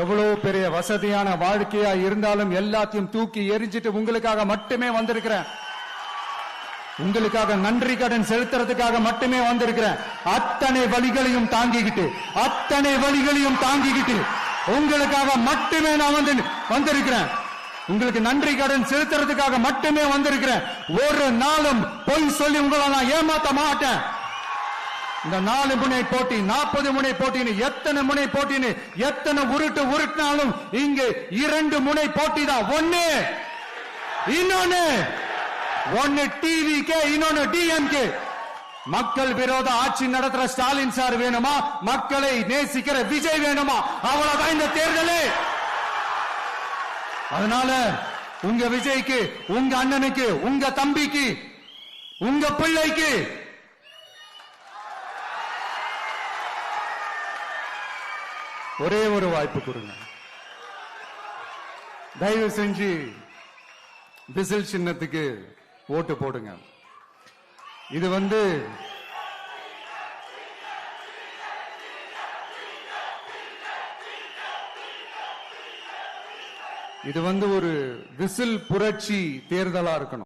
எவ்வளவு பெரிய வசதியான வாழ்க்கையா இருந்தாலும் எல்லாத்தையும் தூக்கி எரிஞ்சிட்டு உங்களுக்காக மட்டுமே வந்திருக்கிறேன். உங்களுக்காக நன்றி கடன் செலுத்துறதுக்காக மட்டுமே வந்திருக்கிறேன். அத்தனை வழிகளையும் தாங்கிக்கிட்டு உங்களுக்காக மட்டுமே நான் வந்திருக்கிறேன். உங்களுக்கு நன்றி கடன் செலுத்துறதுக்காக மட்டுமே வந்திருக்கிறேன். ஒரு நாளும் பொய் சொல்லி உங்களை நான் ஏமாத்த மாட்டேன். இந்த 4 முனை போட்டி 40 முனை போட்டின்னு எத்தனை முனை போட்டின்னு எத்தனை உருட்டினாலும் இங்கு 2 முனை போட்டி தான். ஒன்னு டிவிகே, இன்னொன்னு டிஎம்கே. மக்கள் விரோத ஆட்சி நடத்துற ஸ்டாலின் சார் வேணுமா, மக்களை நேசிக்கிற விஜய் வேணுமா? அவ்வளவுதான் இந்த தேர்தலே. அதனால உங்க விஜய்க்கு, உங்க அண்ணனுக்கு, உங்க தம்பிக்கு, உங்க பிள்ளைக்கு ஒரே ஒரு வாய்ப்பு கொடுங்க. தயவு செஞ்சு விசில் சின்னத்துக்கு ஓட்டு போடுங்க. இது ஒரு விசில் புரட்சி தேர்தலா இருக்கணும்.